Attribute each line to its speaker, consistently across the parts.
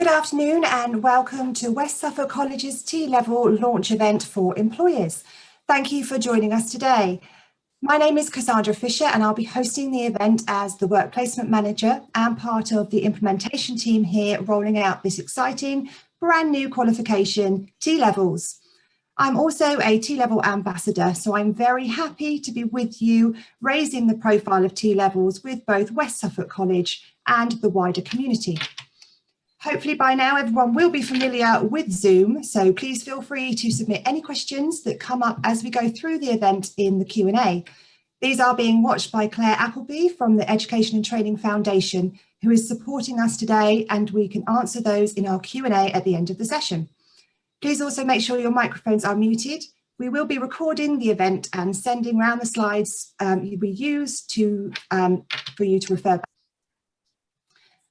Speaker 1: Good afternoon and welcome to West Suffolk College's T-Level launch event for employers. Thank you for joining us today. My name is Cassandra Fisher and I'll be hosting the event as the Work Placement Manager and part of the implementation team here rolling out this exciting brand new qualification, T-Levels. I'm also a T-Level ambassador, so I'm very happy to be with you raising the profile of T-Levels with both West Suffolk College and the wider community. Hopefully by now everyone will be familiar with Zoom, so please feel free to submit any questions that come up as we go through the event in the Q&A. These are being watched by Claire Appleby from the Education and Training Foundation, who is supporting us today, and we can answer those in our Q&A at the end of the session. Please also make sure your microphones are muted. We will be recording the event and sending around the slides we use for you to refer back.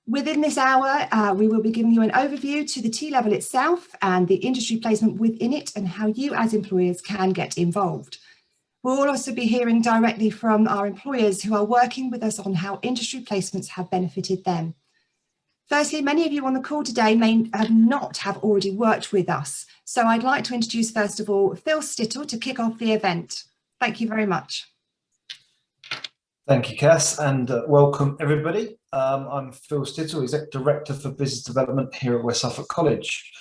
Speaker 1: Within this hour, we will be giving you an overview to the T-Level itself and the industry placement within it and how you as employers can get involved. We'll also be hearing directly from our employers who are working with us on how industry placements have benefited them. Firstly, many of you on the call today may not have already worked with us. So I'd like to introduce, first of all, Phil Stittel to kick off the event. Thank you very much.
Speaker 2: Thank you, Cass, and welcome everybody. I'm Phil Stittel, Exec Director for Business Development here at West Suffolk College.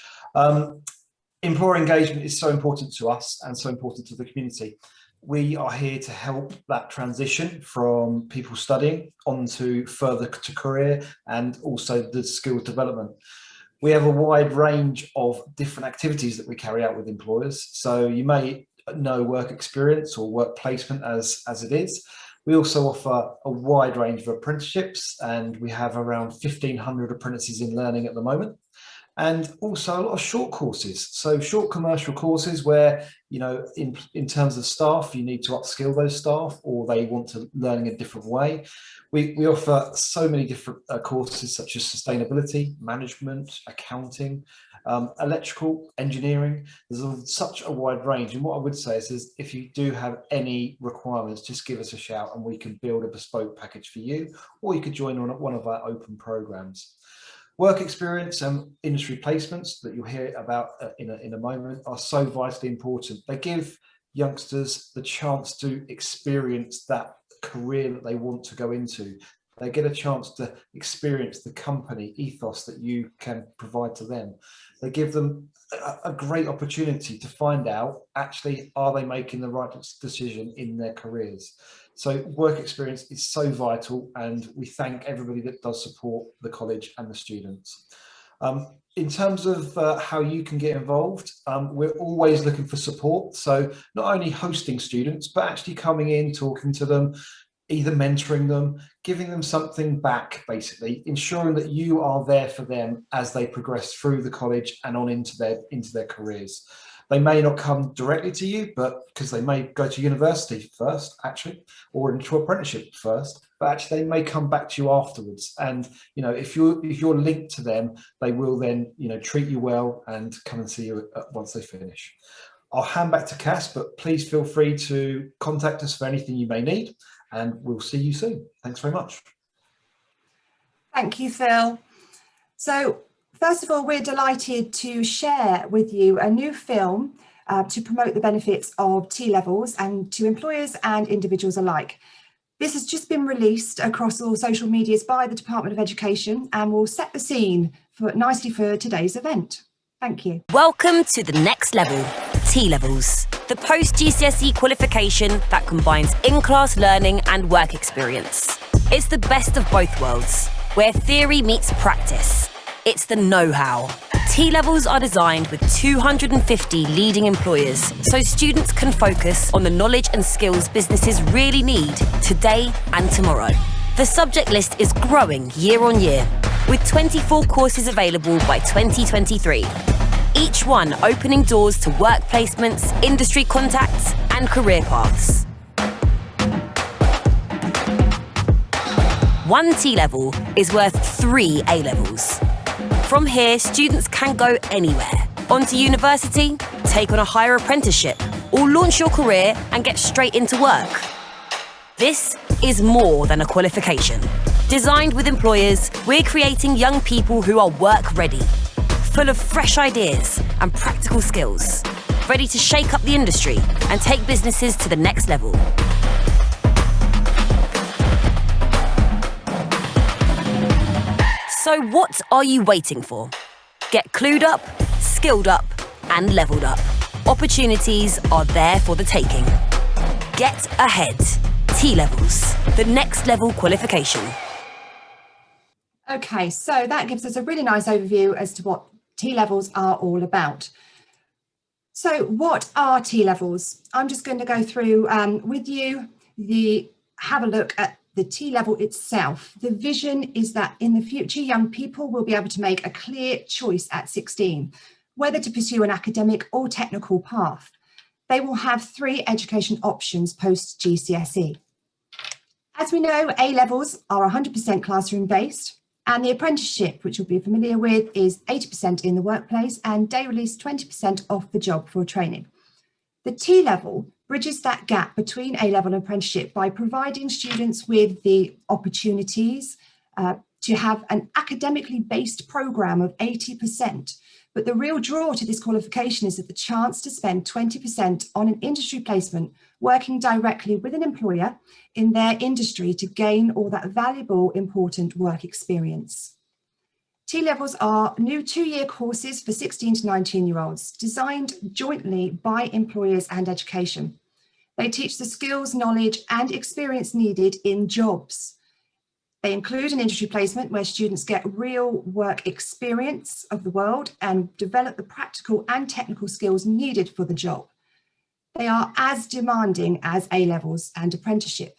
Speaker 2: Employer engagement is so important to us and so important to the community. We are here to help that transition from people studying onto further to career and also the skills development. We have a wide range of different activities that we carry out with employers. So you may know work experience or work placement as it is. We also offer a wide range of apprenticeships, and we have around 1,500 apprentices in learning at the moment. And also a lot of short courses, so short commercial courses where, you know, in terms of staff, you need to upskill those staff or they want to learn in a different way. We offer so many different courses such as sustainability, management, accounting, electrical, engineering. There's such a wide range. And what I would say is if you do have any requirements, just give us a shout and we can build a bespoke package for you, or you could join on one of our open programs. Work experience and industry placements that you'll hear about in a moment are so vitally important. They give youngsters the chance to experience that career that they want to go into. They get a chance to experience the company ethos that you can provide to them. They give them a great opportunity to find out, actually, are they making the right decision in their careers? So work experience is so vital, and we thank everybody that does support the college and the students. In terms of how you can get involved, we're always looking for support. So not only hosting students, but actually coming in, talking to them, either mentoring them, giving them something back, basically, ensuring that you are there for them as they progress through the college and on into their careers. They may not come directly to you, but because they may go to university first, actually, or into apprenticeship first, but actually they may come back to you afterwards. And, you know, if you're linked to them, they will then, you know, treat you well and come and see you once they finish. I'll hand back to Cass, but please feel free to contact us for anything you may need, and we'll see you soon. Thanks very much.
Speaker 1: Thank you, Phil. So, first of all, we're delighted to share with you a new film to promote the benefits of T-Levels and to employers and individuals alike. This has just been released across all social medias by the Department of Education and will set the scene nicely for today's event. Thank you.
Speaker 3: Welcome to the next level, T-Levels, the post-GCSE qualification that combines in-class learning and work experience. It's the best of both worlds, where theory meets practice. It's the know-how. T-Levels are designed with 250 leading employers, so students can focus on the knowledge and skills businesses really need today and tomorrow. The subject list is growing year on year, with 24 courses available by 2023. Each one opening doors to work placements, industry contacts, and career paths. One T-level is worth 3 A-levels. From here, students can go anywhere. Onto university, take on a higher apprenticeship, or launch your career and get straight into work. This is more than a qualification. Designed with employers, we're creating young people who are work ready, full of fresh ideas and practical skills, ready to shake up the industry and take businesses to the next level. So what are you waiting for? Get clued up, skilled up, and leveled up. Opportunities are there for the taking. Get ahead. T-levels, the next level qualification.
Speaker 1: Okay, so that gives us a really nice overview as to what T-levels are all about. So what are T-levels? I'm just going to go through with you, have a look at the T-level itself. The vision is that in the future, young people will be able to make a clear choice at 16, whether to pursue an academic or technical path. They will have 3 education options post GCSE. As we know, A-levels are 100% classroom-based, and the apprenticeship, which you'll be familiar with, is 80% in the workplace and day release 20% off the job for training. The T-level bridges that gap between A-level and apprenticeship by providing students with the opportunities to have an academically based programme of 80%. But the real draw to this qualification is that the chance to spend 20% on an industry placement working directly with an employer in their industry to gain all that valuable, important work experience. T-levels are new 2-year courses for 16 to 19-year-olds designed jointly by employers and education. They teach the skills, knowledge and experience needed in jobs. They include an industry placement where students get real work experience of the world and develop the practical and technical skills needed for the job. They are as demanding as A-levels and apprenticeship.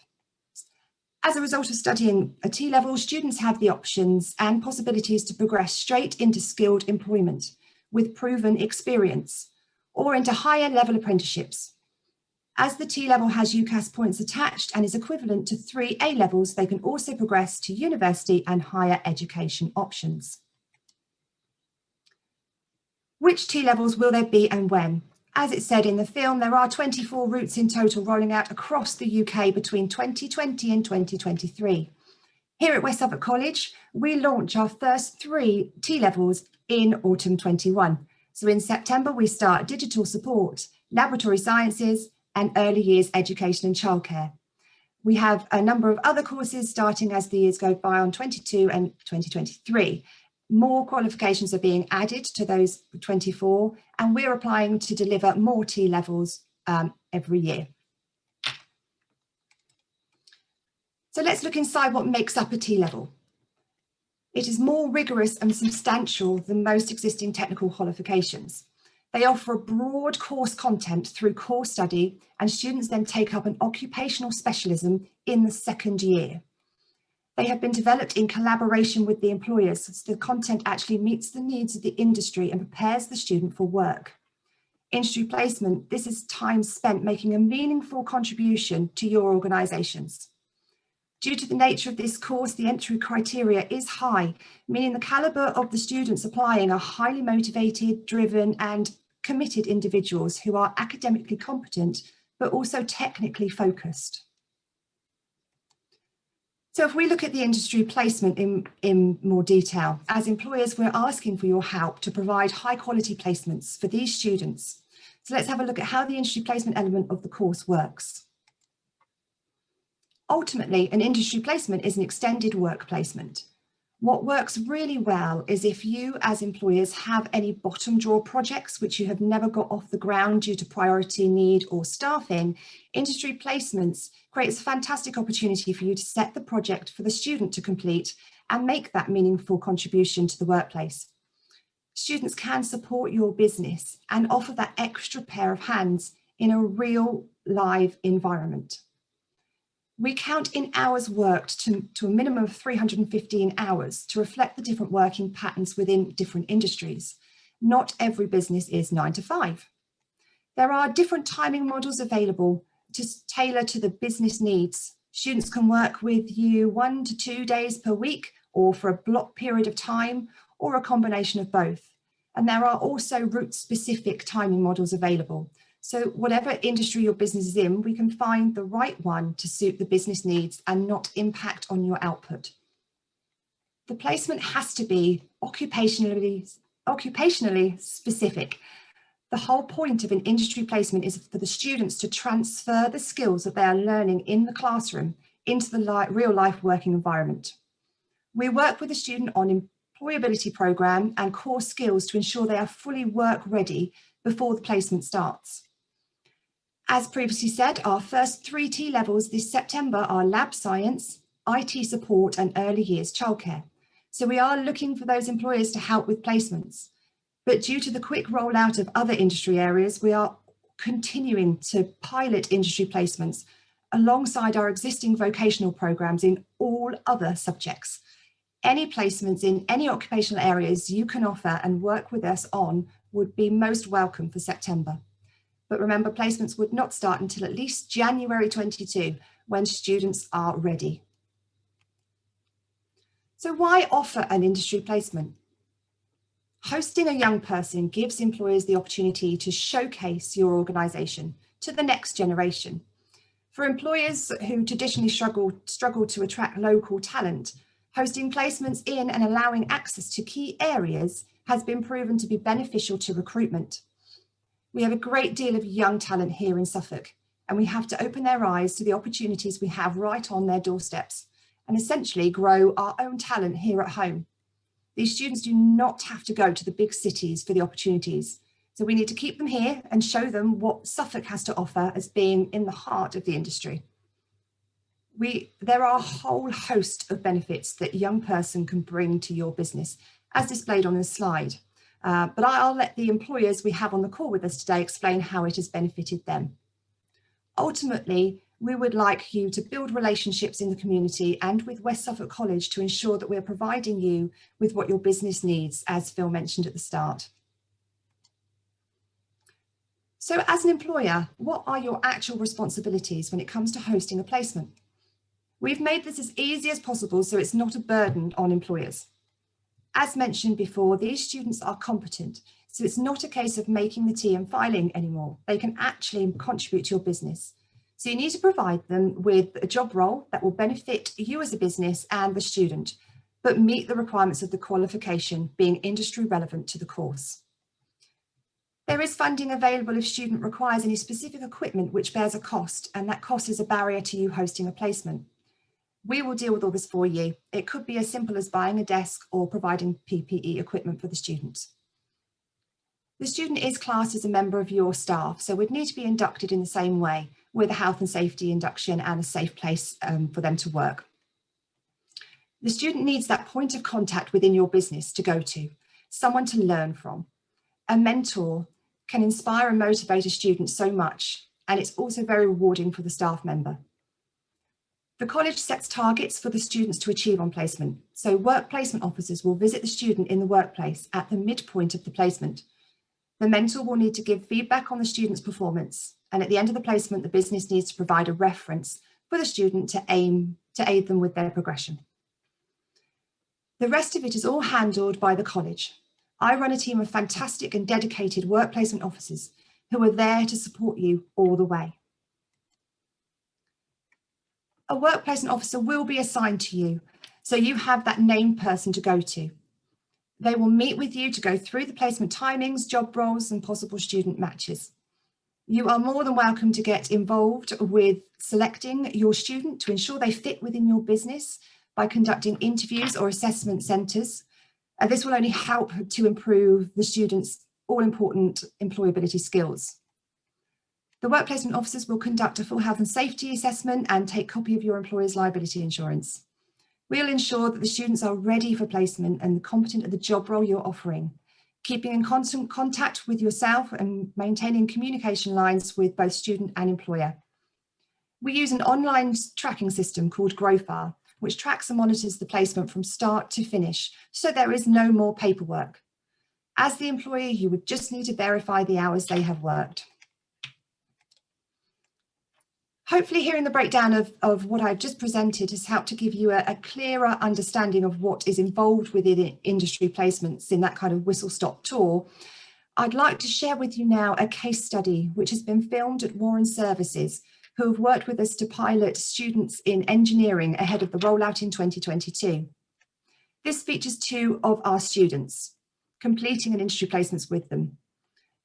Speaker 1: As a result of studying a T-level, students have the options and possibilities to progress straight into skilled employment with proven experience or into higher level apprenticeships. As the T-level has UCAS points attached and is equivalent to 3 A-levels, they can also progress to university and higher education options. Which T-levels will there be and when? As it said in the film, there are 24 routes in total rolling out across the UK between 2020 and 2023. Here at West Suffolk College, we launch our first 3 T-levels in autumn 21. So in September, we start digital support, laboratory sciences, and early years education and childcare. We have a number of other courses starting as the years go by on 22 and 2023. More qualifications are being added to those 24, and we're applying to deliver more T-levels every year. So let's look inside what makes up a T-level. It is more rigorous and substantial than most existing technical qualifications. They offer a broad course content through core study, and students then take up an occupational specialism in the second year. They have been developed in collaboration with the employers, so the content actually meets the needs of the industry and prepares the student for work. Industry placement, this is time spent making a meaningful contribution to your organisations. Due to the nature of this course, the entry criteria is high, meaning the calibre of the students applying are highly motivated, driven and committed individuals who are academically competent, but also technically focused. So if we look at the industry placement in more detail, as employers, we're asking for your help to provide high quality placements for these students. So let's have a look at how the industry placement element of the course works. Ultimately, an industry placement is an extended work placement. What works really well is if you as employers have any bottom drawer projects which you have never got off the ground due to priority need or staffing, industry placements creates a fantastic opportunity for you to set the project for the student to complete and make that meaningful contribution to the workplace. Students can support your business and offer that extra pair of hands in a real live environment. We count in hours worked to a minimum of 315 hours to reflect the different working patterns within different industries. Not every business is 9 to 5. There are different timing models available to tailor to the business needs. Students can work with you 1 to 2 days per week or for a block period of time or a combination of both. And there are also route-specific timing models available. So whatever industry your business is in, we can find the right one to suit the business needs and not impact on your output. The placement has to be occupationally specific. The whole point of an industry placement is for the students to transfer the skills that they are learning in the classroom into the real life working environment. We work with the student on employability program and core skills to ensure they are fully work ready before the placement starts. As previously said, our first 3 T levels this September are lab science, IT support and early years childcare. So we are looking for those employers to help with placements. But due to the quick rollout of other industry areas, we are continuing to pilot industry placements alongside our existing vocational programs in all other subjects. Any placements in any occupational areas you can offer and work with us on would be most welcome for September. But remember, placements would not start until at least January 22, when students are ready. So why offer an industry placement? Hosting a young person gives employers the opportunity to showcase your organisation to the next generation. For employers who traditionally struggle to attract local talent, hosting placements in and allowing access to key areas has been proven to be beneficial to recruitment. We have a great deal of young talent here in Suffolk, and we have to open their eyes to the opportunities we have right on their doorsteps and essentially grow our own talent here at home. These students do not have to go to the big cities for the opportunities, so we need to keep them here and show them what Suffolk has to offer as being in the heart of the industry. There are a whole host of benefits that a young person can bring to your business, as displayed on this slide. But I'll let the employers we have on the call with us today explain how it has benefited them. Ultimately, we would like you to build relationships in the community and with West Suffolk College to ensure that we're providing you with what your business needs, as Phil mentioned at the start. So as an employer, what are your actual responsibilities when it comes to hosting a placement? We've made this as easy as possible so it's not a burden on employers. As mentioned before, these students are competent, so it's not a case of making the tea and filing anymore. They can actually contribute to your business. So you need to provide them with a job role that will benefit you as a business and the student, but meet the requirements of the qualification, being industry relevant to the course. There is funding available if student requires any specific equipment which bears a cost, and that cost is a barrier to you hosting a placement. We will deal with all this for you. It could be as simple as buying a desk or providing PPE equipment for the student. The student is classed as a member of your staff, so would need to be inducted in the same way, with a health and safety induction and a safe place for them to work. The student needs that point of contact within your business to go to, someone to learn from. A mentor can inspire and motivate a student so much, and it's also very rewarding for the staff member. The college sets targets for the students to achieve on placement, so work placement officers will visit the student in the workplace at the midpoint of the placement. The mentor will need to give feedback on the student's performance, and at the end of the placement, the business needs to provide a reference for the student to aid them with their progression. The rest of it is all handled by the college. I run a team of fantastic and dedicated work placement officers who are there to support you all the way. A work placement officer will be assigned to you, so you have that named person to go to. They will meet with you to go through the placement timings, job roles, and possible student matches. You are more than welcome to get involved with selecting your student to ensure they fit within your business by conducting interviews or assessment centres. This will only help to improve the students' all-important employability skills. The work placement officers will conduct a full health and safety assessment and take a copy of your employer's liability insurance. We'll ensure that the students are ready for placement and competent at the job role you're offering, keeping in constant contact with yourself and maintaining communication lines with both student and employer. We use an online tracking system called Growfile, which tracks and monitors the placement from start to finish, so there is no more paperwork. As the employer, you would just need to verify the hours they have worked. Hopefully hearing the breakdown of what I've just presented has helped to give you a clearer understanding of what is involved within industry placements in that kind of whistle-stop tour. I'd like to share with you now a case study which has been filmed at Warren Services, who have worked with us to pilot students in engineering ahead of the rollout in 2022. This features 2 of our students completing an industry placements with them.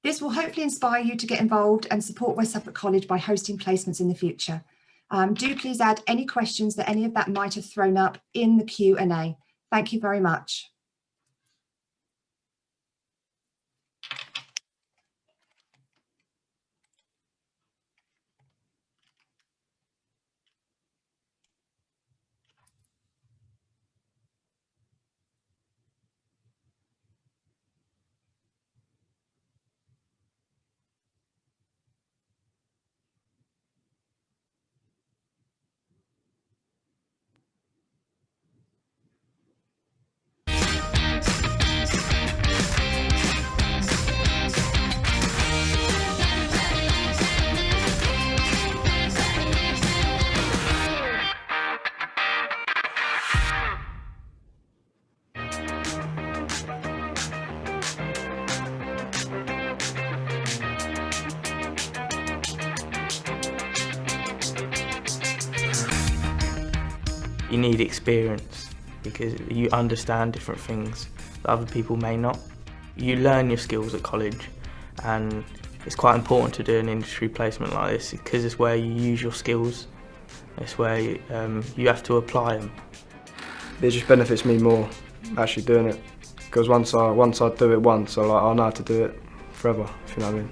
Speaker 1: This will hopefully inspire you to get involved and support West Suffolk College by hosting placements in the future. Do please add any questions that any of that might have thrown up in the Q&A. Thank you very much.
Speaker 4: You need experience because you understand different things that other people may not. You learn your skills at college, and it's quite important to do an industry placement like this because it's where you use your skills. It's where you have to apply them.
Speaker 5: It just benefits me more actually doing it, because once I do it once, I'll know how to do it forever, if you know what I mean.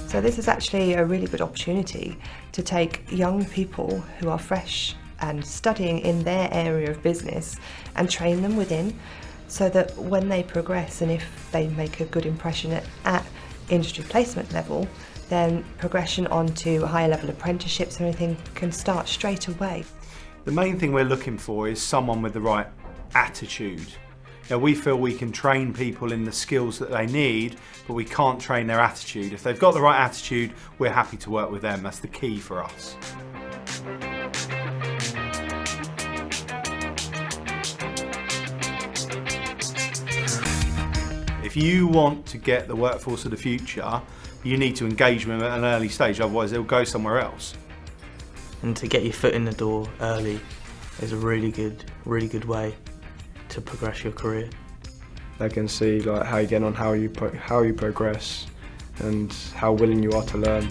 Speaker 6: So this is actually a really good opportunity to take young people who are fresh and studying in their area of business and train them within, so that when they progress and if they make a good impression at industry placement level, then progression onto higher level apprenticeships and everything can start straight away.
Speaker 7: The main thing we're looking for is someone with the right attitude. Now, we feel we can train people in the skills that they need, but we can't train their attitude. If they've got the right attitude, we're happy to work with them. That's the key for us. If you want to get the workforce of the future, you need to engage them at an early stage, otherwise they'll go somewhere else.
Speaker 4: And to get your foot in the door early is a really good way to progress your career.
Speaker 5: They can see like how you get on, how you progress, and how willing you are to learn.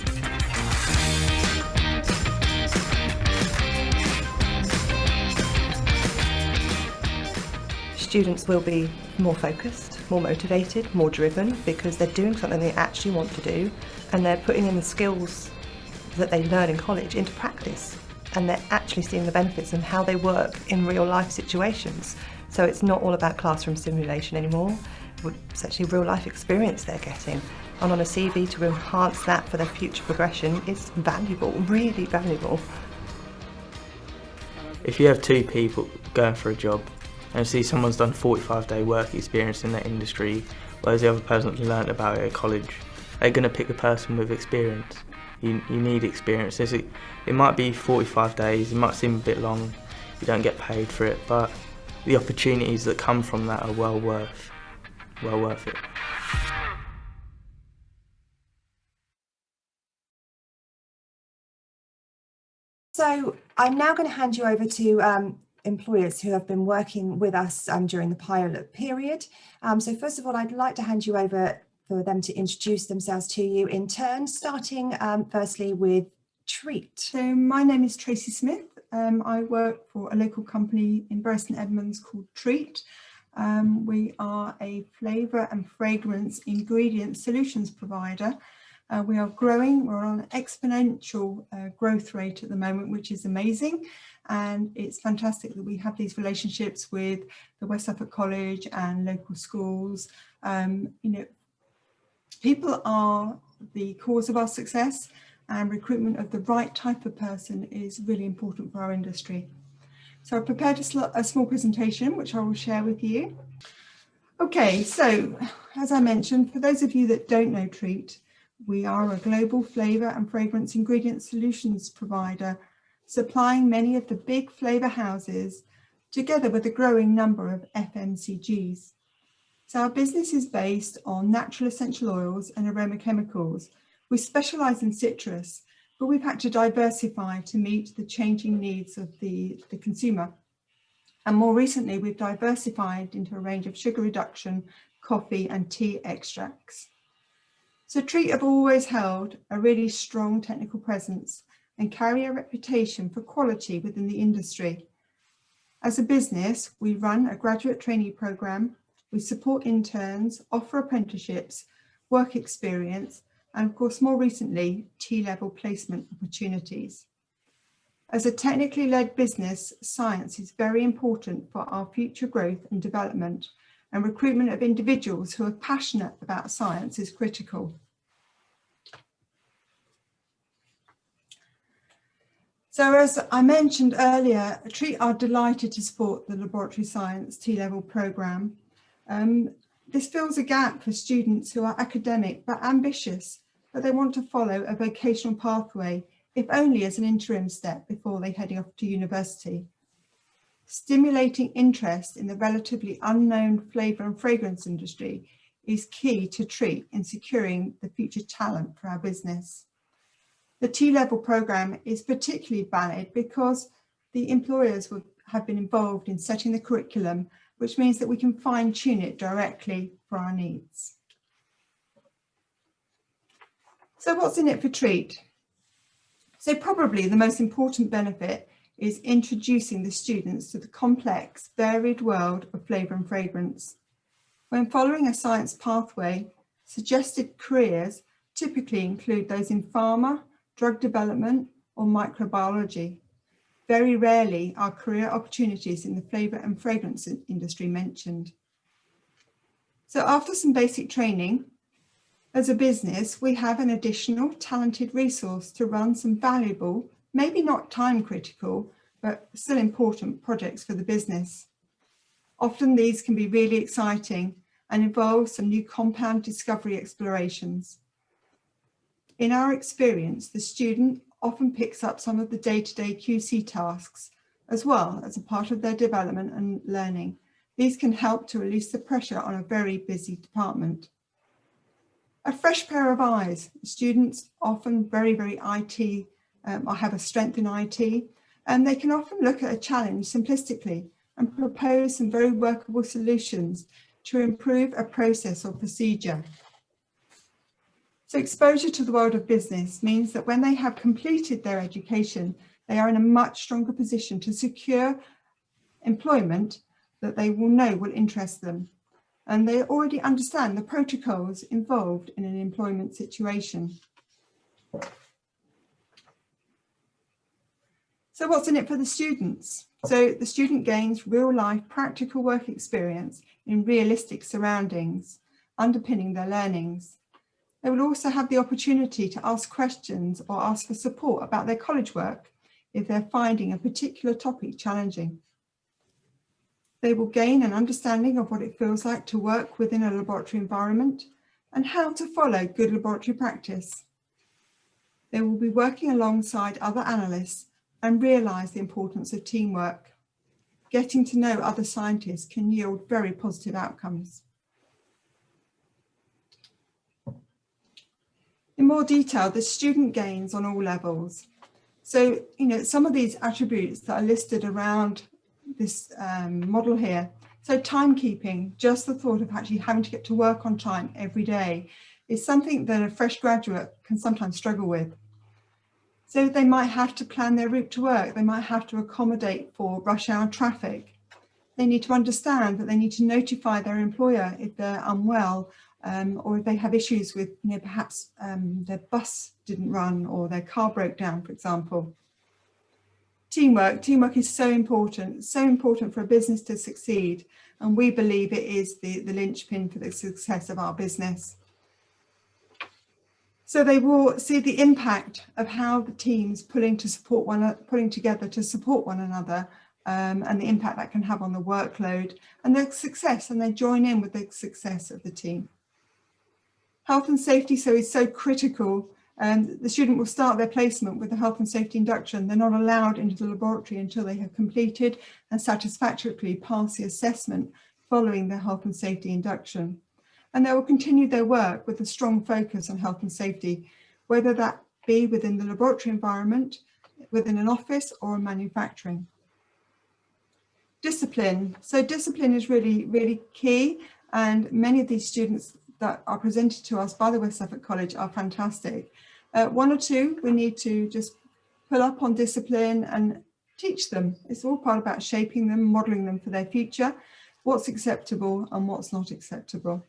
Speaker 6: Students will be more focused, more motivated, more driven, because they're doing something they actually want to do, and they're putting in the skills that they learn in college into practice, and they're actually seeing the benefits and how they work in real life situations. So it's not all about classroom simulation anymore. It's actually real life experience they're getting. And on a CV to enhance that for their future progression is valuable, really valuable.
Speaker 4: If you have 2 people going for a job and see someone's done 45-day work experience in that industry, whereas the other person's learnt about it at college, they're going to pick the person with experience. You need experience. It might be 45 days, it might seem a bit long, you don't get paid for it, but the opportunities that come from that are well worth it.
Speaker 1: So I'm now going to hand you over to employers who have been working with us during the pilot period. So first of all, I'd like to hand you over for them to introduce themselves to you in turn, starting firstly with Treat.
Speaker 8: So my name is Tracy Smith. I work for a local company in Bury St Edmunds called Treat. We are a flavour and fragrance ingredient solutions provider. We are growing. We're on an exponential growth rate at the moment, which is amazing. And it's fantastic that we have these relationships with the West Suffolk College and local schools. People are the cause of our success, and recruitment of the right type of person is really important for our industry. So I've prepared a small presentation, which I will share with you. Okay, so as I mentioned, for those of you that don't know Treat, we are a global flavour and fragrance ingredient solutions provider, supplying many of the big flavour houses together with a growing number of FMCGs. So our business is based on natural essential oils and aroma chemicals, We specialise in citrus, but we've had to diversify to meet the changing needs of the consumer. And more recently, we've diversified into a range of sugar reduction, coffee and tea extracts. So Treat have always held a really strong technical presence and carry a reputation for quality within the industry. As a business, we run a graduate trainee programme, we support interns, offer apprenticeships, work experience, and of course, more recently, T-level placement opportunities. As a technically led business, science is very important for our future growth and development, and recruitment of individuals who are passionate about science is critical. So as I mentioned earlier, Treat are delighted to support the Laboratory Science T-level programme. This fills a gap for students who are academic but ambitious, but they want to follow a vocational pathway, if only as an interim step before they head off to university. Stimulating interest in the relatively unknown flavour and fragrance industry is key to Treat in securing the future talent for our business. The T-level programme is particularly valid because the employers have been involved in setting the curriculum, which means that we can fine-tune it directly for our needs. So what's in it for Treat? So probably the most important benefit is introducing the students to the complex, varied world of flavour and fragrance. When following a science pathway, suggested careers typically include those in pharma, drug development, or microbiology. Very rarely are career opportunities in the flavour and fragrance industry mentioned. So after some basic training, as a business, we have an additional talented resource to run some valuable, maybe not time critical, but still important projects for the business. Often these can be really exciting and involve some new compound discovery explorations. In our experience, the student often picks up some of the day-to-day QC tasks as well as a part of their development and learning. These can help to release the pressure on a very busy department. A fresh pair of eyes. Students often very IT or have a strength in IT, and they can often look at a challenge simplistically and propose some very workable solutions to improve a process or procedure. So exposure to the world of business means that when they have completed their education, they are in a much stronger position to secure employment that they will know will interest them. And they already understand the protocols involved in an employment situation. So what's in it for the students? So the student gains real-life practical work experience in realistic surroundings, underpinning their learnings. They will also have the opportunity to ask questions or ask for support about their college work if they're finding a particular topic challenging. They will gain an understanding of what it feels like to work within a laboratory environment and how to follow good laboratory practice. They will be working alongside other analysts and realise the importance of teamwork. Getting to know other scientists can yield very positive outcomes. In more detail, the student gains on all levels. So, some of these attributes that are listed around this model here. So timekeeping, just the thought of actually having to get to work on time every day is something that a fresh graduate can sometimes struggle with. So they might have to plan their route to work. They might have to accommodate for rush hour traffic. They need to understand that they need to notify their employer if they're unwell, or if they have issues with, perhaps their bus didn't run or their car broke down, for example. Teamwork is so important for a business to succeed, and we believe it is the linchpin for the success of our business. So they will see the impact of how the teams pulling together to support one another, and the impact that can have on the workload and their success, and they join in with the success of the team. Health and safety is so critical, and the student will start their placement with a health and safety induction. They're not allowed into the laboratory until they have completed and satisfactorily passed the assessment following their health and safety induction. And they will continue their work with a strong focus on health and safety, whether that be within the laboratory environment, within an office or manufacturing. Discipline. So discipline is really, really key, and many of these students that are presented to us by the West Suffolk College are fantastic. One or two we need to just pull up on discipline and teach them. It's all part about shaping them, modelling them for their future, what's acceptable and what's not acceptable.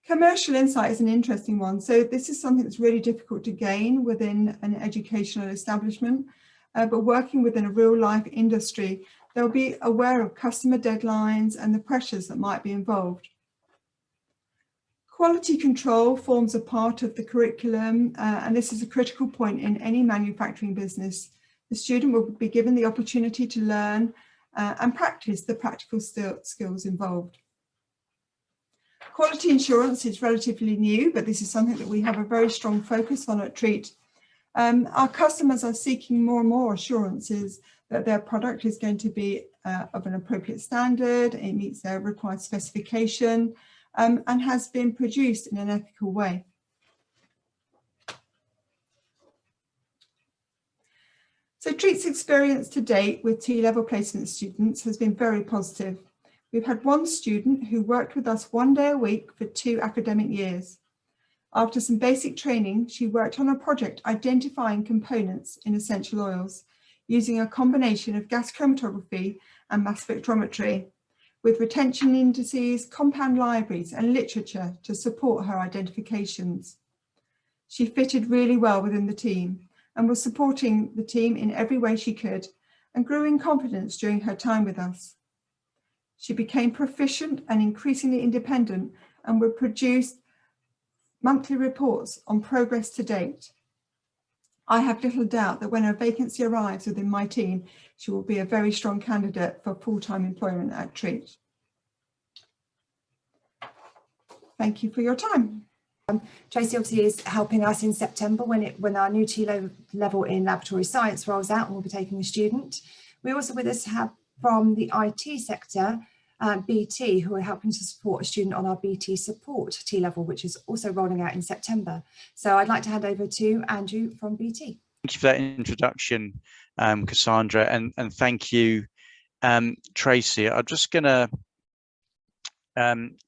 Speaker 8: Commercial insight is an interesting one. So this is something that's really difficult to gain within an educational establishment, but working within a real life industry, they'll be aware of customer deadlines and the pressures that might be involved. Quality control forms a part of the curriculum, and this is a critical point in any manufacturing business. The student will be given the opportunity to learn and practice the practical skills involved. Quality assurance is relatively new, but this is something that we have a very strong focus on at Treat. Our customers are seeking more and more assurances that their product is going to be of an appropriate standard, it meets their required specification, and has been produced in an ethical way. So Treat's experience to date with T-level placement students has been very positive. We've had one student who worked with us 1 day a week for 2 academic years. After some basic training, she worked on a project identifying components in essential oils using a combination of gas chromatography and mass spectrometry, with retention indices, compound libraries and literature to support her identifications. She fitted really well within the team and was supporting the team in every way she could and grew in confidence during her time with us. She became proficient and increasingly independent and would produce monthly reports on progress to date. I have little doubt that when a vacancy arrives within my team, she will be a very strong candidate for full-time employment at Treat. Thank you for your time.
Speaker 1: Tracy obviously is helping us in September when our new T-level in laboratory science rolls out, and we'll be taking a student. We also with us have from the IT sector, BT, who are helping to support a student on our BT support T-level, which is also rolling out in September. So I'd like to hand over to Andrew from BT.
Speaker 9: Thank you for that introduction, Cassandra, and thank you, Tracy. I'm just going to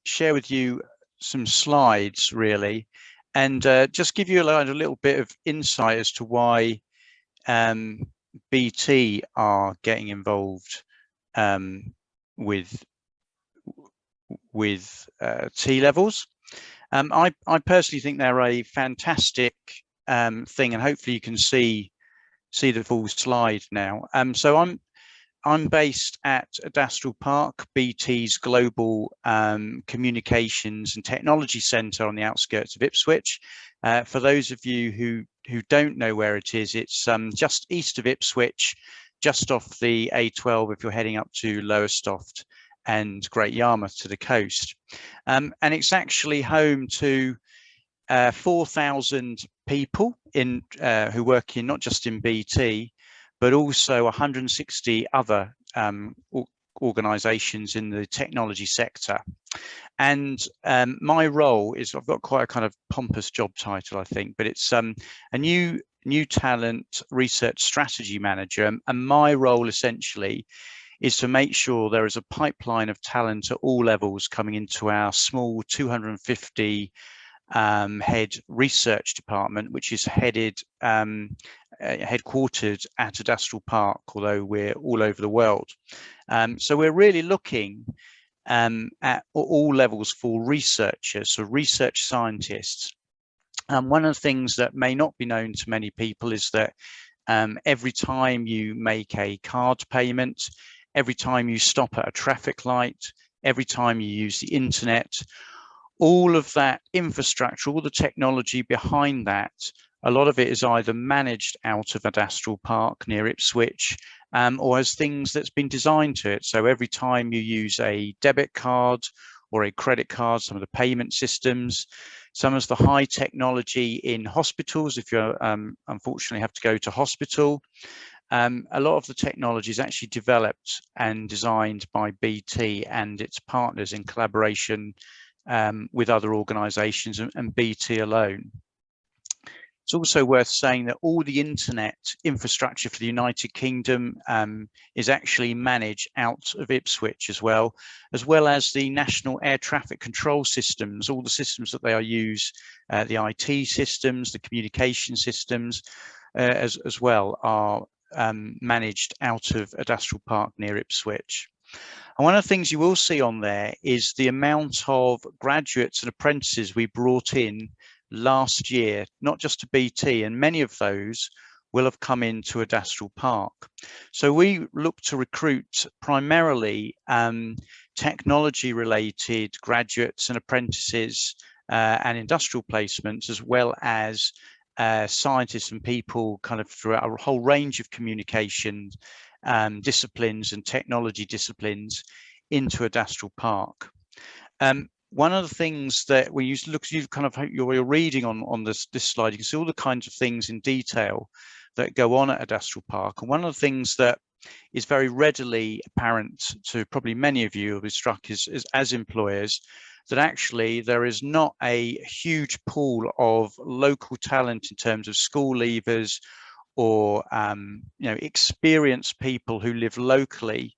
Speaker 9: share with you some slides, really, and just give you a little bit of insight as to why BT are getting involved with T-levels. I personally think they're a fantastic thing, and hopefully you can see the full slide now. So I'm based at Adastral Park, BT's global communications and technology centre on the outskirts of Ipswich. For those of you who don't know where it is, it's just east of Ipswich, just off the A12 if you're heading up to Lowestoft and Great Yarmouth to the coast. And it's actually home to 4,000 people who work in not just in BT, but also 160 other organisations in the technology sector. And my role is, I've got quite a kind of pompous job title, I think, but it's a new talent research strategy manager. And my role essentially is to make sure there is a pipeline of talent at all levels coming into our small 250 head research department, which is headquartered at Adastral Park, although we're all over the world. So we're really looking at all levels for researchers, so research scientists. One of the things that may not be known to many people is that every time you make a card payment, every time you stop at a traffic light, every time you use the internet, all of that infrastructure, all the technology behind that, a lot of it is either managed out of Adastral Park near Ipswich, or has things that's been designed to it. So every time you use a debit card or a credit card, some of the payment systems, some of the high technology in hospitals, if you unfortunately have to go to hospital, a lot of the technology is actually developed and designed by BT and its partners in collaboration with other organisations and BT alone. It's also worth saying that all the internet infrastructure for the United Kingdom is actually managed out of Ipswich as well as the national air traffic control systems. All the systems that they use, the IT systems, the communication systems, as well, are managed out of Adastral Park near Ipswich. And one of the things you will see on there is the amount of graduates and apprentices we brought in last year, not just to BT, and many of those will have come into Adastral Park. So we look to recruit primarily technology related graduates and apprentices and industrial placements, as well as scientists and people kind of throughout a whole range of communication disciplines and technology disciplines into Adastral Park. One of the things that when you look, you're reading on this slide, you can see all the kinds of things in detail that go on at Adastral Park. And one of the things that is very readily apparent to probably many of you will be struck is as employers, that actually there is not a huge pool of local talent in terms of school leavers or experienced people who live locally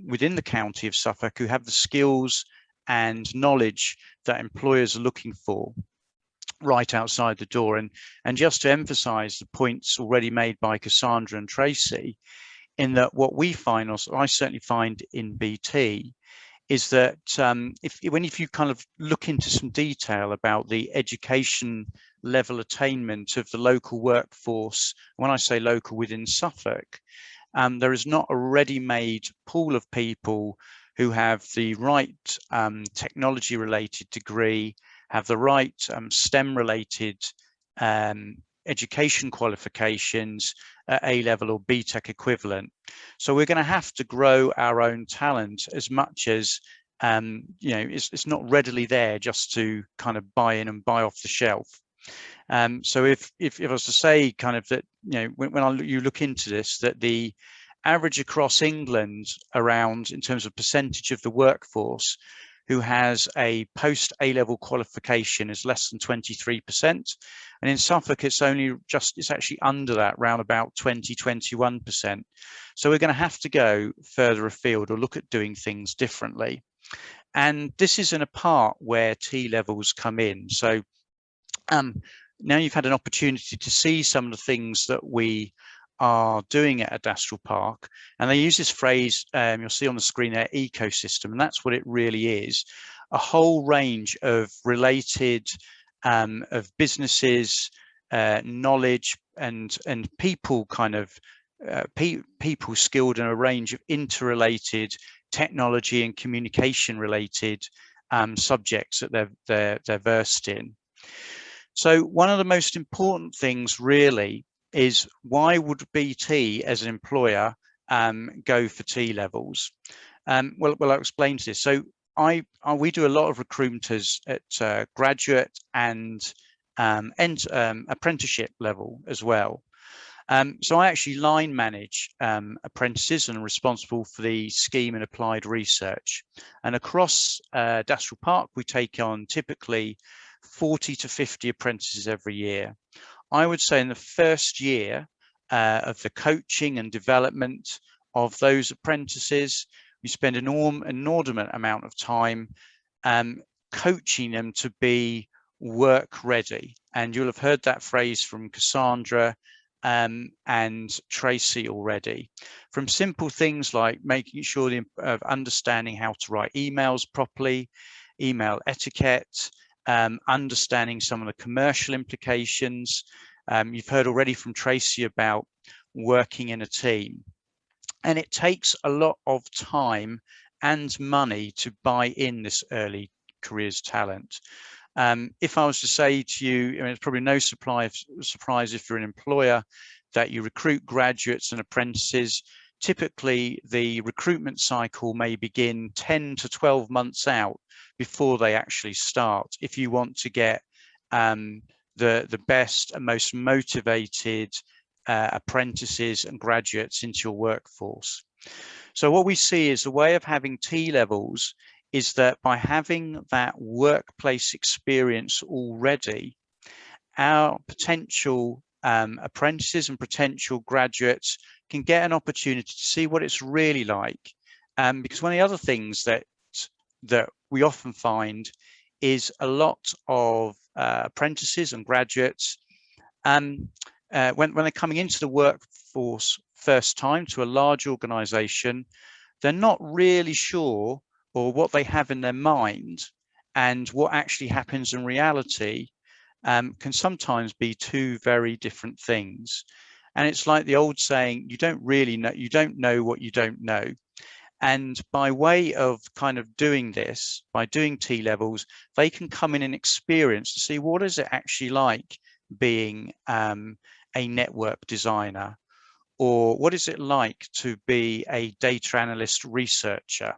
Speaker 9: within the county of Suffolk who have the skills and knowledge that employers are looking for right outside the door. And just to emphasize the points already made by Cassandra and Tracy, in that what we find, or I certainly find in BT, is that if you kind of look into some detail about the education level attainment of the local workforce, when I say local within Suffolk, there is not a ready-made pool of people who have the right technology related degree, have the right STEM related education qualifications at A-level or BTEC equivalent. So we're going to have to grow our own talent as much as it's not readily there just to kind of buy in and buy off the shelf. So if I was to say kind of that, when you look into this, that the average across England around in terms of percentage of the workforce who has a post A-level qualification is less than 23%. And in Suffolk, it's actually under that, around about 20-21%. So we're going to have to go further afield or look at doing things differently. And this is in a part where T-levels come in. So now you've had an opportunity to see some of the things that we are doing at Adastral Park, and they use this phrase you'll see on the screen there, ecosystem, and that's what it really is. A whole range of related of businesses, knowledge and people kind of people skilled in a range of interrelated technology and communication related subjects that they're versed in. So one of the most important things really is, why would BT as an employer go for T-levels? Well, I'll explain to this. So we do a lot of recruitment at graduate and apprenticeship level as well. So I actually line manage apprentices and are responsible for the scheme and applied research. And across Adastral Park, we take on typically 40 to 50 apprentices every year. I would say in the first year of the coaching and development of those apprentices, we spend an inordinate amount of time coaching them to be work ready. And you'll have heard that phrase from Cassandra and Tracy already. From simple things like making sure of understanding how to write emails properly, email etiquette, understanding some of the commercial implications. You've heard already from Tracy about working in a team. And it takes a lot of time and money to buy in this early careers talent. If I was to say to you, I mean, it's probably no surprise if you're an employer that you recruit graduates and apprentices. Typically, the recruitment cycle may begin 10 to 12 months out before they actually start, if you want to get the best and most motivated apprentices and graduates into your workforce. So what we see is the way of having T-levels is that by having that workplace experience already our potential apprentices and potential graduates can get an opportunity to see what it's really like. Because one of the other things that we often find is a lot of apprentices and graduates, when they're coming into the workforce first time to a large organisation, they're not really sure or what they have in their mind and what actually happens in reality can sometimes be two very different things. And it's like the old saying, you don't really know, you don't know what you don't know. And by way of kind of doing this, by doing T-levels, they can come in and experience to see what is it actually like being a network designer, or what is it like to be a data analyst researcher?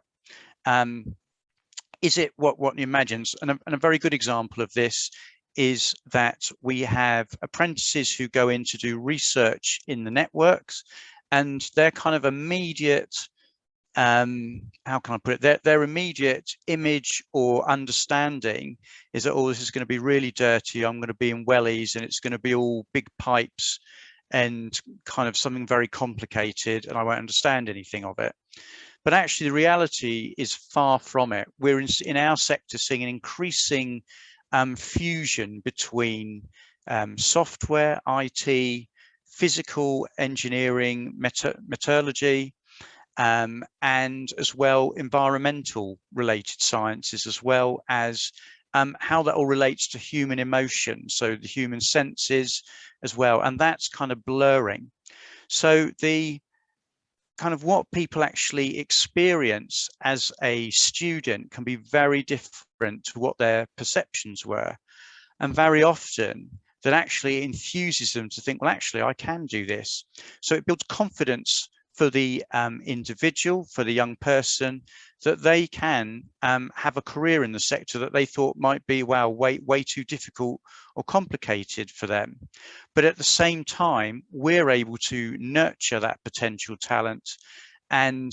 Speaker 9: Is it what you imagine? And a very good example of this is that we have apprentices who go in to do research in the networks, and their kind of immediate, how can I put it, their immediate image or understanding is that, oh, this is going to be really dirty, I'm going to be in wellies, and it's going to be all big pipes and kind of something very complicated, and I won't understand anything of it. But actually the reality is far from it. We're in our sector seeing an increasing fusion between software, IT, physical engineering, metallurgy, and as well environmental related sciences, as well as how that all relates to human emotion, so the human senses as well, and that's kind of blurring. So the kind of what people actually experience as a student can be very different to what their perceptions were, and very often that actually infuses them to think, well, actually I can do this. So it builds confidence for the individual, for the young person, that they can have a career in the sector that they thought might be, well, way too difficult or complicated for them. But at the same time, we're able to nurture that potential talent, and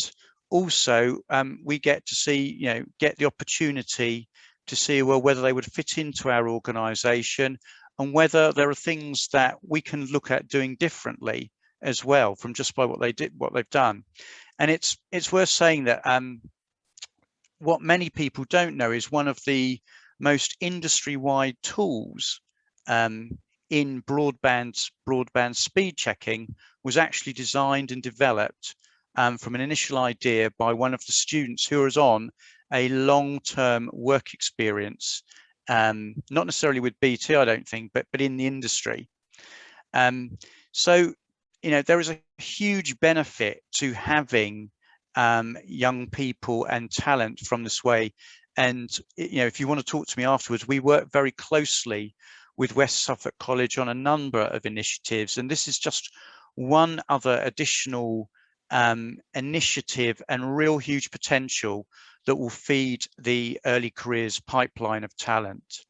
Speaker 9: also we get to see, get the opportunity to see, well, whether they would fit into our organisation and whether there are things that we can look at doing differently as well from just by what they've done. And it's worth saying that what many people don't know is one of the most industry-wide tools in broadband speed checking was actually designed and developed from an initial idea by one of the students who was on a long-term work experience, not necessarily with BT, I don't think, but in the industry. So there is a huge benefit to having young people and talent from this way. And if you want to talk to me afterwards, we work very closely with West Suffolk College on a number of initiatives, and this is just one other additional initiative and real huge potential that will feed the early careers pipeline of talent.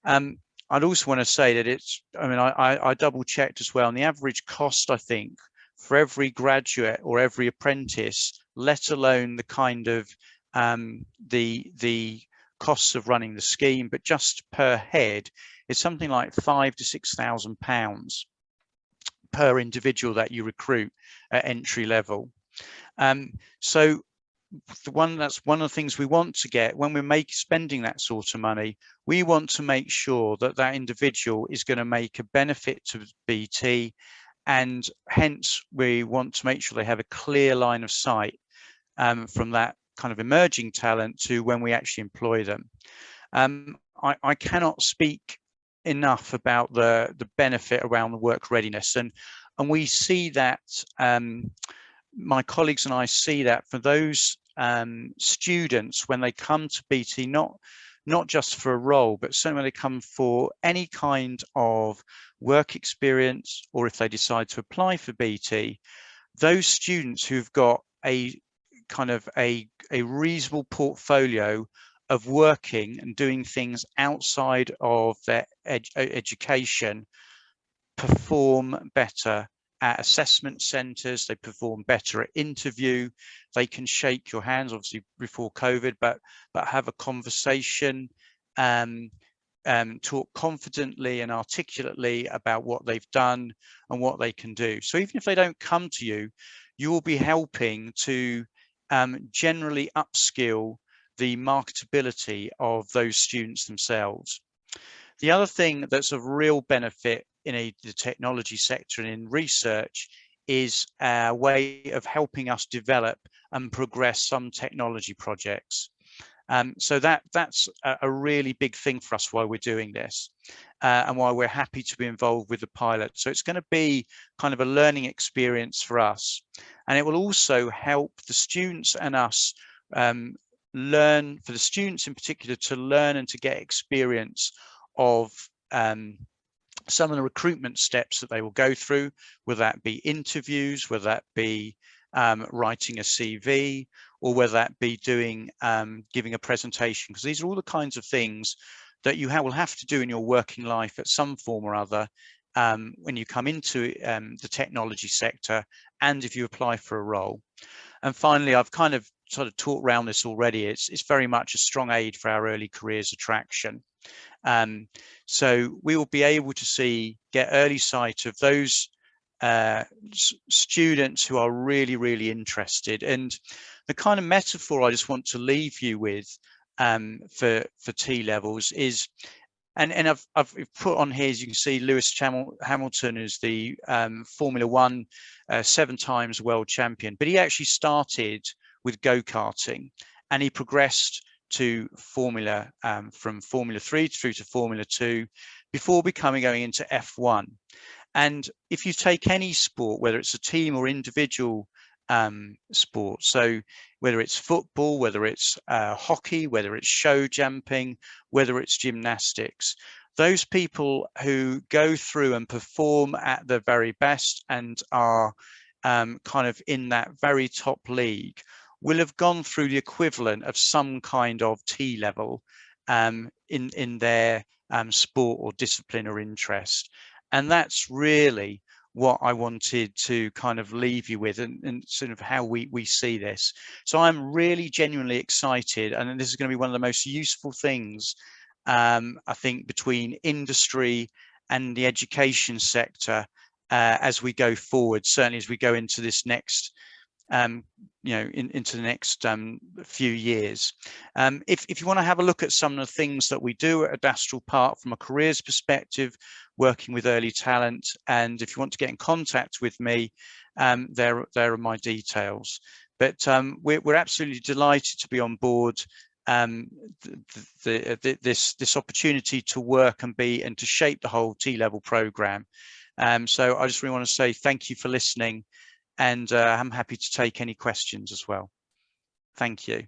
Speaker 9: I'd also want to say that I double checked as well, and the average cost, I think, for every graduate or every apprentice, let alone the kind of the costs of running the scheme, but just per head, is something like £5,000 to £6,000 per individual that you recruit at entry level. So that's one of the things we want to get when we're spending that sort of money. We want to make sure that that individual is going to make a benefit to BT, and hence we want to make sure they have a clear line of sight from that kind of emerging talent to when we actually employ them. I cannot speak enough about the benefit around the work readiness, and we see that, my colleagues and I see that for those students when they come to BT, not just for a role, but certainly when they come for any kind of work experience, or if they decide to apply for BT, those students who've got a kind of a reasonable portfolio of working and doing things outside of their education perform better at assessment centres, they perform better at interview, they can shake your hands, obviously before COVID, but have a conversation. talk confidently and articulately about what they've done and what they can do. So even if they don't come to you, you will be helping to generally upskill the marketability of those students themselves. The other thing that's of real benefit in the technology sector and in research is a way of helping us develop and progress some technology projects. So that's a really big thing for us while we're doing this, and why we're happy to be involved with the pilot. So it's going to be kind of a learning experience for us, and it will also help the students and us learn, for the students in particular, to learn and to get experience of some of the recruitment steps that they will go through, whether that be interviews, whether that be writing a CV, or whether that be doing giving a presentation, because these are all the kinds of things that you will have to do in your working life at some form or other when you come into the technology sector, and if you apply for a role. And finally, I've kind of sort of talked around this already. It's very much a strong aid for our early careers attraction. So we will be able to get early sight of those students who are really, really interested. And the kind of metaphor I just want to leave you with for T-levels is, and I've put on here, as you can see, Lewis Hamilton is the Formula One 7 times world champion, but he actually started with go-karting, and he progressed to Formula from Formula 3 through to Formula 2 before going into F1. And if you take any sport, whether it's a team or individual sport, so whether it's football, whether it's hockey, whether it's show jumping, whether it's gymnastics, those people who go through and perform at the very best and are kind of in that very top league will have gone through the equivalent of some kind of T-level in their sport or discipline or interest. And that's really what I wanted to kind of leave you with, and sort of how we see this. So I'm really genuinely excited, and this is going to be one of the most useful things, I think, between industry and the education sector as we go forward, certainly as we go into this next into the next few years. If you want to have a look at some of the things that we do at Adastral Park from a careers perspective, working with early talent, and if you want to get in contact with me, there are my details. But we're absolutely delighted to be on board this opportunity to work and to shape the whole T-level programme. So I just really want to say thank you for listening, and I'm happy to take any questions as well. Thank you.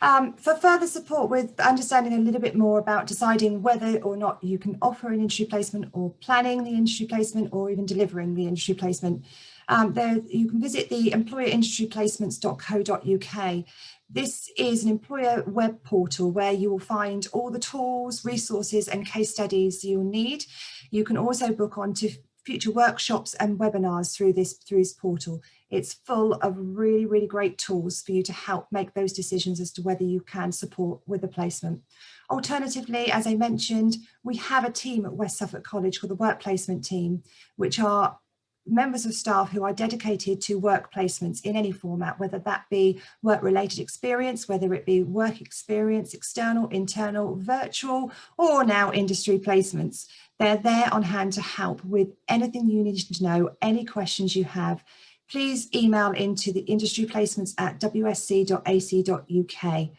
Speaker 1: For further support with understanding a little bit more about deciding whether or not you can offer an industry placement, or planning the industry placement, or even delivering the industry placement, you can visit the employerindustryplacements.co.uk. This is an employer web portal where you will find all the tools, resources and case studies you'll need. You can also book onto future workshops and webinars through this portal. It's full of really, really great tools for you to help make those decisions as to whether you can support with a placement. Alternatively, as I mentioned, we have a team at West Suffolk College called the Work Placement Team, which are members of staff who are dedicated to work placements in any format, whether that be work-related experience, whether it be work experience, external, internal, virtual, or now industry placements. They're there on hand to help with anything you need to know, any questions you have. Please email into the industry placements at wsc.ac.uk.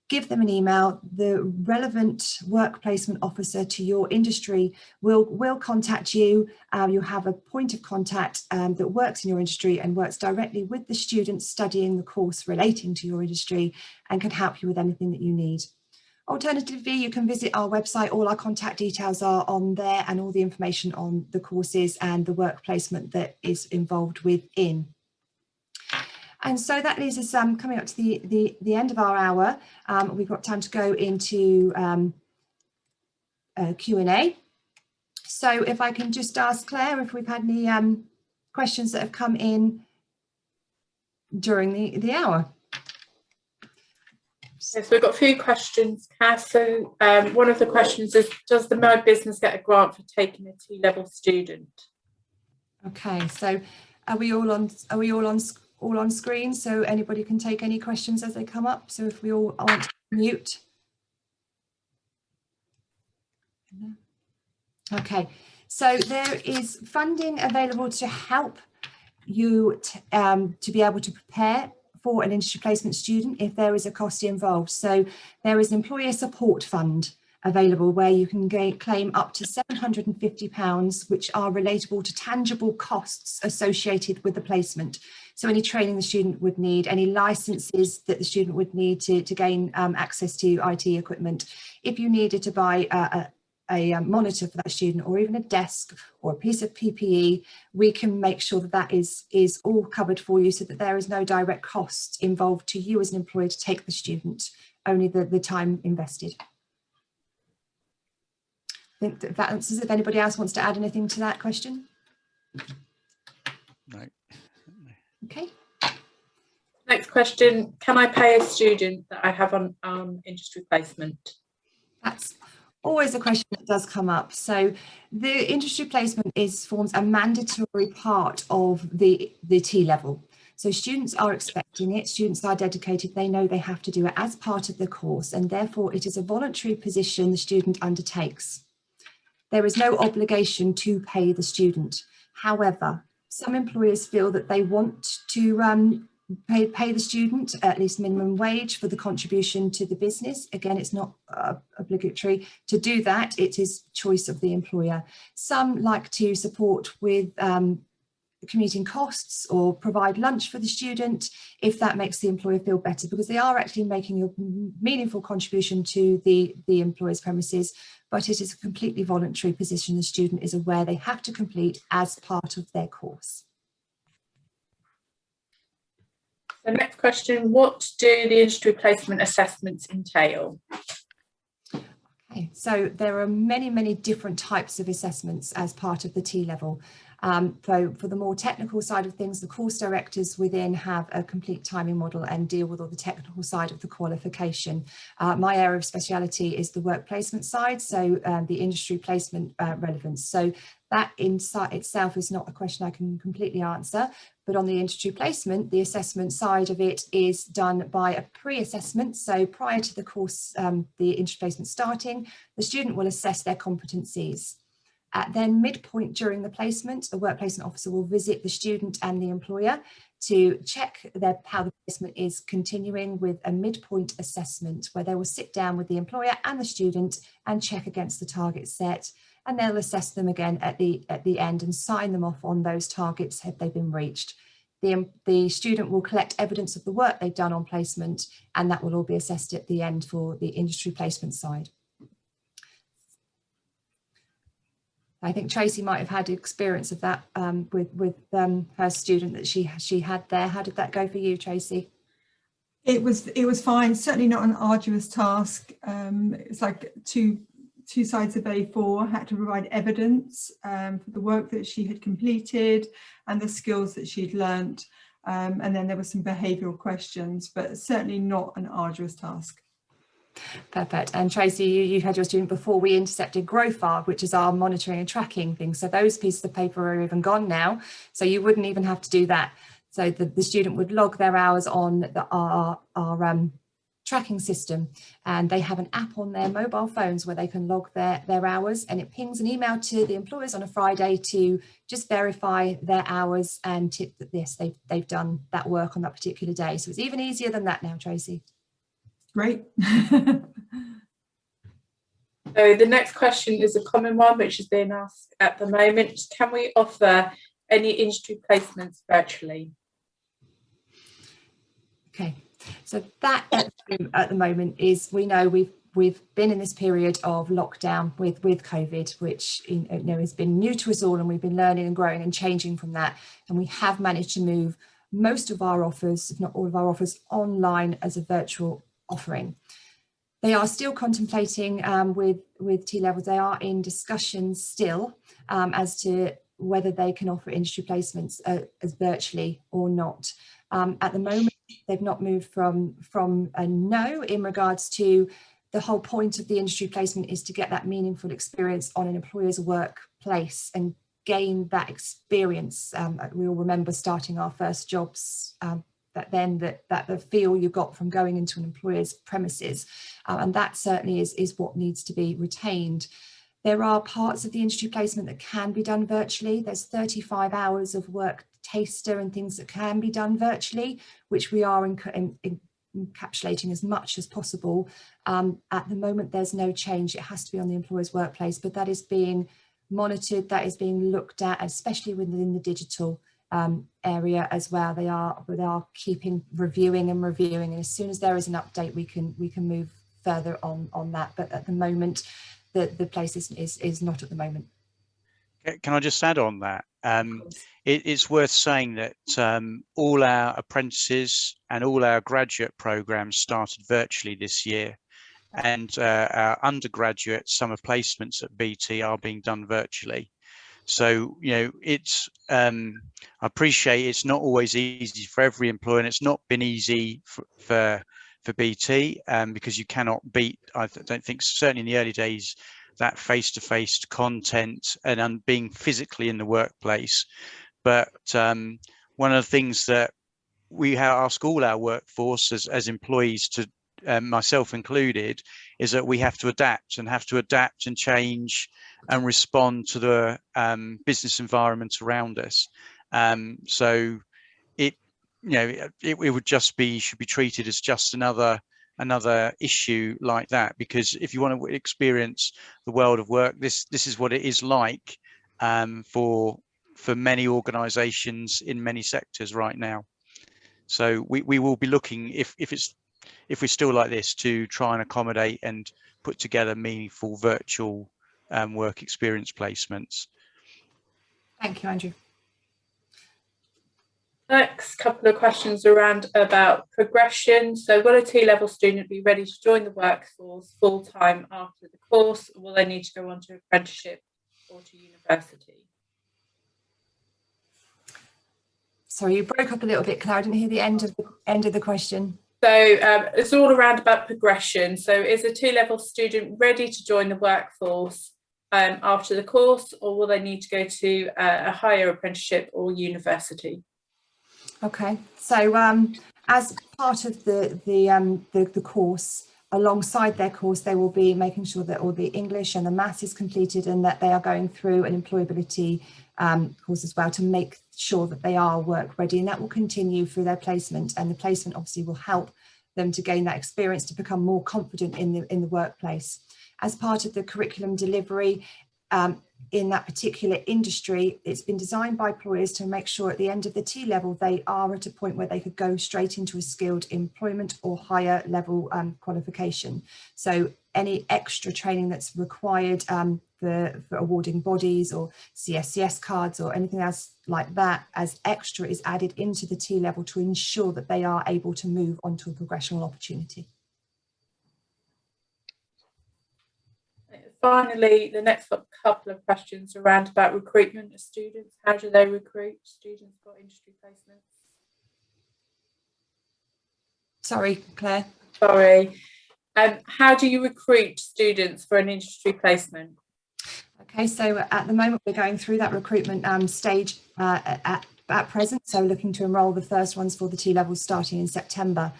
Speaker 1: Give them an email. The relevant work placement officer to your industry will contact you. You'll have a point of contact that works in your industry and works directly with the students studying the course relating to your industry, and can help you with anything that you need. Alternatively, you can visit our website. All our contact details are on there, and all the information on the courses and the work placement that is involved within. And so that leaves us coming up to the end of our hour. We've got time to go into Q&A. So if I can just ask Claire if we've had any questions that have come in during the hour.
Speaker 10: Yes, we've got a few questions, Cass. So one of the questions is, does the My Business get a grant for taking a T-level student?
Speaker 1: Okay, so are we all on screen, so anybody can take any questions as they come up? So if we all aren't mute. Okay, so there is funding available to help you to be able to prepare for an industry placement student if there is a cost involved. So there is an employer support fund available where you can claim up to £750, which are relatable to tangible costs associated with the placement. So any training the student would need, any licenses that the student would need to gain access to IT equipment. If you needed to buy a monitor for that student, or even a desk or a piece of PPE, we can make sure that that is all covered for you, so that there is no direct cost involved to you as an employer to take the student, only the time invested. I think that answers it. If anybody else wants to add anything to that question.
Speaker 9: No.
Speaker 1: Okay.
Speaker 10: Next question, can I pay a student that I have on industry placement?
Speaker 1: That's always a question that does come up. So the industry placement forms a mandatory part of the T level. So students are expecting it, students are dedicated, they know they have to do it as part of the course, and therefore it is a voluntary position the student undertakes. There is no obligation to pay the student. However, some employers feel that they want to pay the student at least minimum wage for the contribution to the business. Again, it's not obligatory to do that. It is choice of the employer. Some like to support with commuting costs or provide lunch for the student if that makes the employer feel better, because they are actually making a meaningful contribution to the employer's premises, but it is a completely voluntary position the student is aware they have to complete as part of their course.
Speaker 10: The next question, what do the industry placement assessments entail?
Speaker 1: Okay, so there are many different types of assessments as part of the T level. So for the more technical side of things, the course directors within have a complete timing model and deal with all the technical side of the qualification. My area of speciality is the work placement side, so the industry placement relevance. So that insight itself is not a question I can completely answer, but on the industry placement, the assessment side of it is done by a pre-assessment. So prior to the course, the industry placement starting, the student will assess their competencies. At then midpoint during the placement, a work placement officer will visit the student and the employer to check how the placement is continuing with a midpoint assessment, where they will sit down with the employer and the student and check against the targets set, and they'll assess them again at the end and sign them off on those targets have they been reached. The student will collect evidence of the work they've done on placement, and that will all be assessed at the end for the industry placement side. I think Tracy might have had experience of that with her student that she had there. How did that go for you, Tracy?
Speaker 8: It was fine. Certainly not an arduous task. It's like two sides of A4. Had to provide evidence for the work that she had completed and the skills that she'd learnt, and then there were some behavioural questions, but certainly not an arduous task.
Speaker 1: Perfect. And Tracy, you had your student before. We intercepted GrowFar, which is our monitoring and tracking thing. So those pieces of paper are even gone now. So you wouldn't even have to do that. So the student would log their hours on our tracking system, and they have an app on their mobile phones where they can log their hours, and it pings an email to the employers on a Friday to just verify their hours and tip that yes, they've done that work on that particular day. So it's even easier than that now, Tracy.
Speaker 8: Great.
Speaker 10: So the next question is a common one which is being asked at the moment. Can we offer any industry placements virtually? Okay,
Speaker 1: so that at the moment is, we know we've been in this period of lockdown with COVID, which has been new to us all, and we've been learning and growing and changing from that, and we have managed to move most of our offers, if not all of our offers, online as a virtual offering. They are still contemplating with T levels. They are in discussions still as to whether they can offer industry placements as virtually or not. At the moment, they've not moved from a no in regards to the whole point of the industry placement is to get that meaningful experience on an employer's workplace and gain that experience. We all remember starting our first jobs, that the feel you got from going into an employer's premises, and that certainly is what needs to be retained. There are parts of the industry placement that can be done virtually. There's 35 hours of work taster and things that can be done virtually, which we are encapsulating as much as possible. At the moment, there's no change. It has to be on the employer's workplace, but that is being monitored, that is being looked at, especially within the digital area as well. They are keeping reviewing, and as as soon as there is an update, we can move further on that. But at the moment, the place is not at the moment.
Speaker 9: Can I just add on that? It's worth saying that all our apprentices and all our graduate programs started virtually this year, and our undergraduate summer placements at BT are being done virtually. So, you know, it's I appreciate it's not always easy for every employer, and it's not been easy for BT, because you cannot beat, I don't think, certainly in the early days, that face-to-face content and being physically in the workplace. But one of the things that we ask all our workforce as employees to, myself included, is that we have to adapt and change and respond to the business environment around us. So it would just should be treated as just another issue like that, because if you want to experience the world of work, this is what it is like for many organizations in many sectors right now. So we will be looking, if we're still like this, to try and accommodate and put together meaningful virtual work experience placements.
Speaker 1: Thank you, Andrew.
Speaker 10: Next couple of questions about progression. So will a T-level student be ready to join the workforce full-time after the course, or will they need to go on to apprenticeship or to university?
Speaker 1: Sorry, you broke up a little bit, Claire. I didn't hear the end of the question.
Speaker 10: So it's all around about progression. So is a T-level student ready to join the workforce after the course, or will they need to go to a higher apprenticeship or university?
Speaker 1: Okay, so as part of the course, alongside their course, they will be making sure that all the English and the maths is completed, and that they are going through an employability course as well to make sure that they are work ready, and that will continue through their placement. And the placement obviously will help them to gain that experience to become more confident in the workplace. As part of the curriculum delivery, in that particular industry, it's been designed by employers to make sure at the end of the T-level they are at a point where they could go straight into a skilled employment or higher level qualification. So any extra training that's required for awarding bodies or CSCS cards or anything else like that as extra is added into the T-level to ensure that they are able to move onto a progressional opportunity.
Speaker 10: Finally, the next couple of questions around about recruitment of students. How do they recruit students for industry placements?
Speaker 1: Sorry, Claire.
Speaker 10: Sorry. How do you recruit students for an industry placement?
Speaker 1: Okay, so at the moment we're going through that recruitment stage at present, so looking to enrol the first ones for the T-levels starting in September.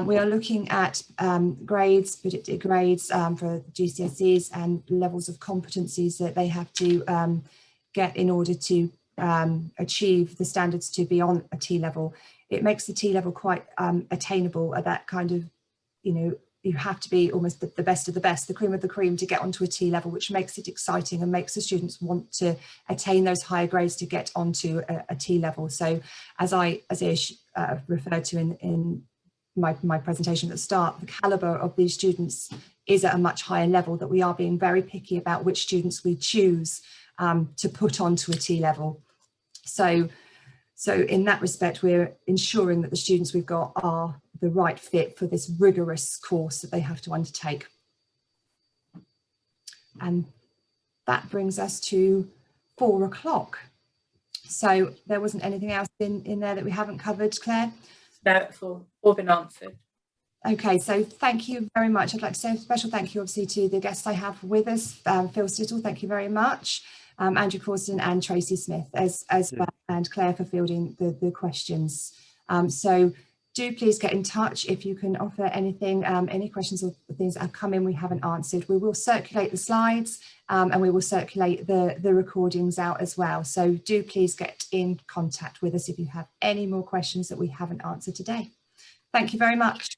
Speaker 1: We are looking at grades, predicted grades for GCSEs and levels of competencies that they have to get in order to achieve the standards to be on a T-level. It makes the T-level quite attainable at that kind of, you have to be almost the best of the best, the cream of the cream to get onto a T-level, which makes it exciting and makes the students want to attain those higher grades to get onto a T-level. So as I referred to in my presentation at the start, the calibre of these students is at a much higher level, that we are being very picky about which students we choose to put onto a T-level. So in that respect, we're ensuring that the students we've got are the right fit for this rigorous course that they have to undertake. And that brings us to 4 o'clock. So there wasn't anything else in there that we haven't covered, Claire?
Speaker 10: No, it's all been answered.
Speaker 1: Okay, so thank you very much. I'd like to say a special thank you obviously to the guests I have with us, Phil Stittel, thank you very much, Andrew Causton and Tracy Smith as well, and Claire for fielding the questions. So do please get in touch if you can offer anything, any questions or things that have come in we haven't answered. We will circulate the slides and we will circulate the recordings out as well. So do please get in contact with us if you have any more questions that we haven't answered today. Thank you very much.